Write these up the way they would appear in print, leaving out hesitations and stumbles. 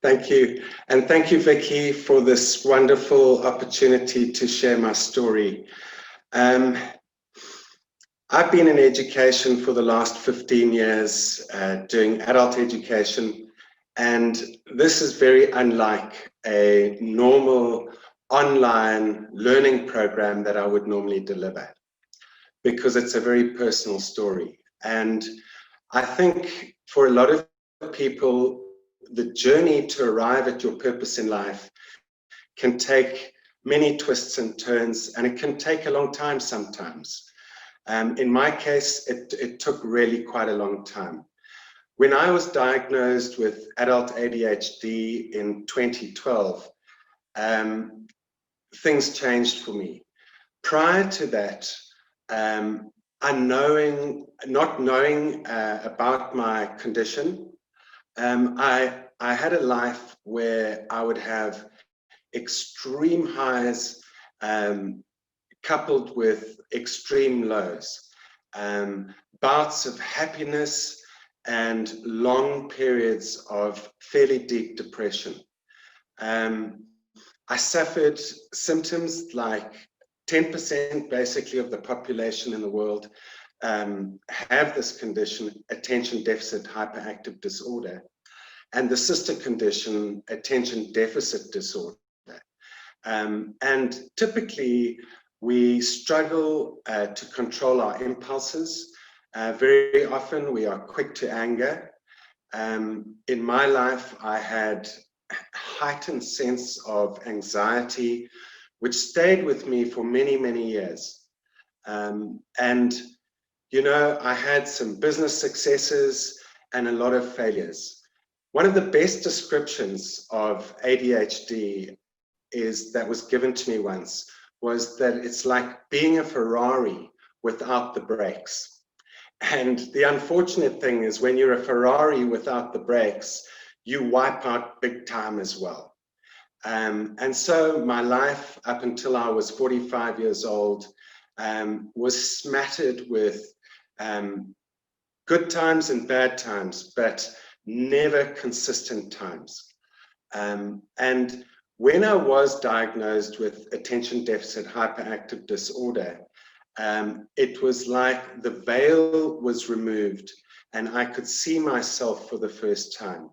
Thank you. And thank you, Vicky, for this wonderful opportunity to share my story. I've been in education for the last 15 years, doing adult education, and this is very unlike a normal online learning program that I would normally deliver, because it's a very personal story. And I think for a lot of people, the journey to arrive at your purpose in life can take many twists and turns, and it can take a long time sometimes. In my case, it took really quite a long time. When I was diagnosed with adult ADHD in 2012, things changed for me. Prior to that, not knowing about my condition, I had a life where I would have extreme highs coupled with extreme lows, bouts of happiness and long periods of fairly deep depression. I suffered symptoms like 10% basically of the population in the world have this condition, attention deficit hyperactive disorder, and the sister condition, attention deficit disorder. And typically, we struggle to control our impulses. Very often, we are quick to anger. In my life, I had a heightened sense of anxiety, which stayed with me for many, many years. And, you know, I had some business successes and a lot of failures. One of the best descriptions of ADHD that was given to me once was that it's like being a Ferrari without the brakes. And the unfortunate thing is when you're a Ferrari without the brakes, you wipe out big time as well. And so my life up until I was 45 years old was smattered with good times and bad times, but never consistent times. And when I was diagnosed with attention deficit hyperactive disorder, it was like the veil was removed and I could see myself for the first time.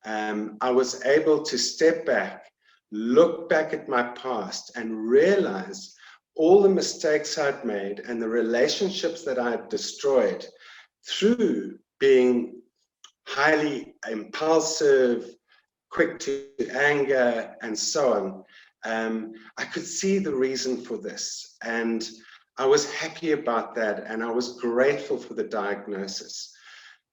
I was able to step back, look back at my past and realize all the mistakes I'd made and the relationships that I had destroyed through being highly impulsive, quick to anger, and so on. I could see the reason for this, and I was happy about that, and I was grateful for the diagnosis.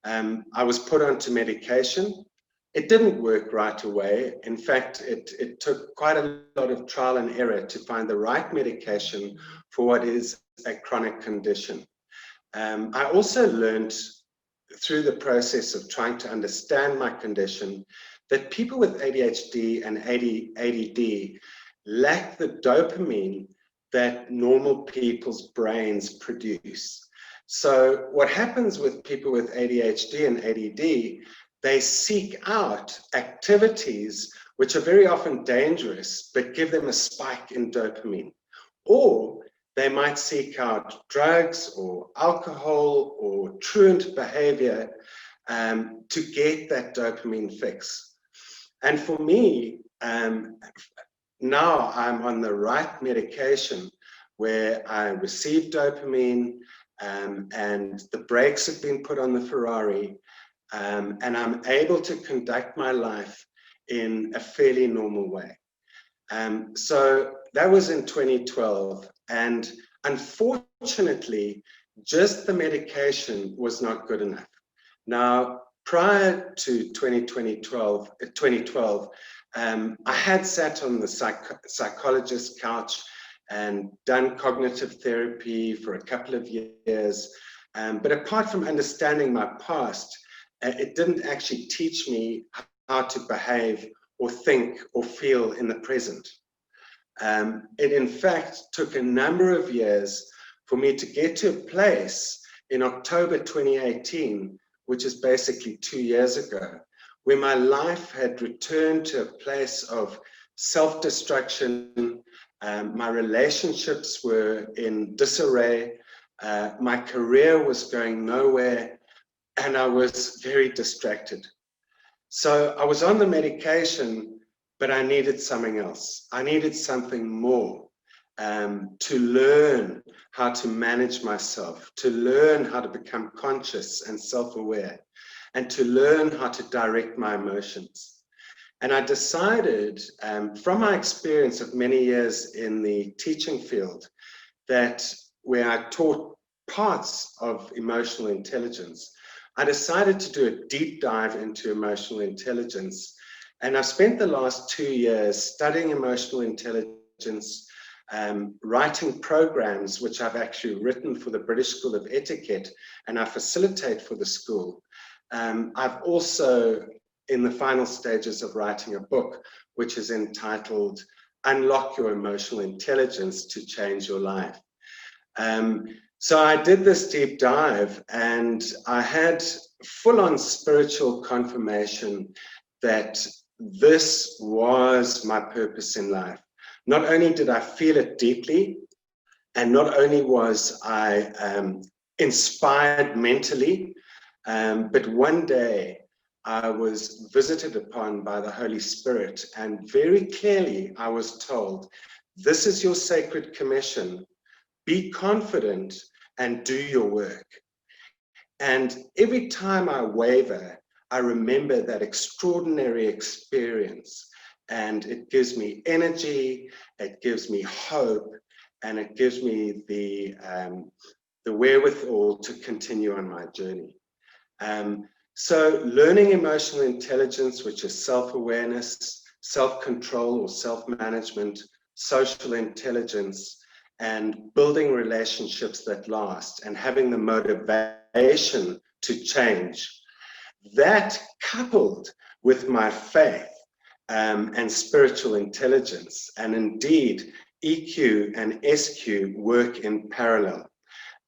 I was put onto medication. It didn't work right away. In fact, it took quite a lot of trial and error to find the right medication for what is a chronic condition. I also learned through the process of trying to understand my condition that people with ADHD and ADD lack the dopamine that normal people's brains produce. So what happens with people with ADHD and ADD, they seek out activities which are very often dangerous, but give them a spike in dopamine. Or they might seek out drugs or alcohol or truant behavior to get that dopamine fix. And for me, now I'm on the right medication where I receive dopamine and the brakes have been put on the Ferrari, and I'm able to conduct my life in a fairly normal way. So that was in 2012, and unfortunately, just the medication was not good enough. Now, prior to 2012, I had sat on the psychologist's couch and done cognitive therapy for a couple of years. But apart from understanding my past, it didn't actually teach me how to behave or think or feel in the present. It in fact took a number of years for me to get to a place in October 2018, which is basically 2 years ago, where my life had returned to a place of self-destruction. My relationships were in disarray. My career was going nowhere, and I was very distracted. So I was on the medication, but I needed something else. I needed something more, to learn how to manage myself, to learn how to become conscious and self-aware, and to learn how to direct my emotions. And I decided, from my experience of many years in the teaching field, that where I taught parts of emotional intelligence, I decided to do a deep dive into emotional intelligence. And I've spent the last 2 years studying emotional intelligence, writing programs, which I've actually written for the British School of Etiquette, and I facilitate for the school. I've also in the final stages of writing a book, which is entitled Unlock Your Emotional Intelligence to Change Your Life. So I did this deep dive, and I had full-on spiritual confirmation that this was my purpose in life. Not only did I feel it deeply, and not only was I inspired mentally, but one day I was visited upon by the Holy Spirit, and very clearly I was told, this is your sacred commission. Be confident and do your work. And every time I waver, I remember that extraordinary experience, and it gives me energy, it gives me hope, and it gives me the wherewithal to continue on my journey. So learning emotional intelligence, which is self-awareness, self-control or self-management, social intelligence, and building relationships that last, and having the motivation to change, that coupled with my faith and spiritual intelligence, and indeed EQ and SQ work in parallel.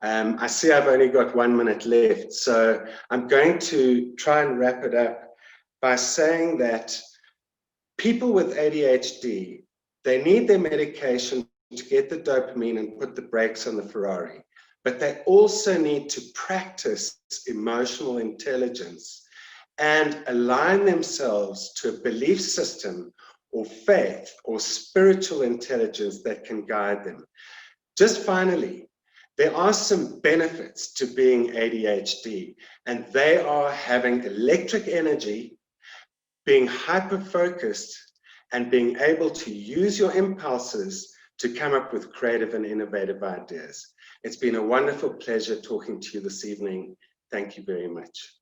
I see I've only got 1 minute left, so I'm going to try and wrap it up by saying that people with ADHD, they need their medication to get the dopamine and put the brakes on the Ferrari, but they also need to practice emotional intelligence and align themselves to a belief system or faith or spiritual intelligence that can guide them. Just finally, there are some benefits to being ADHD, and they are having electric energy, being hyper-focused, and being able to use your impulses to come up with creative and innovative ideas. It's been a wonderful pleasure talking to you this evening. Thank you very much.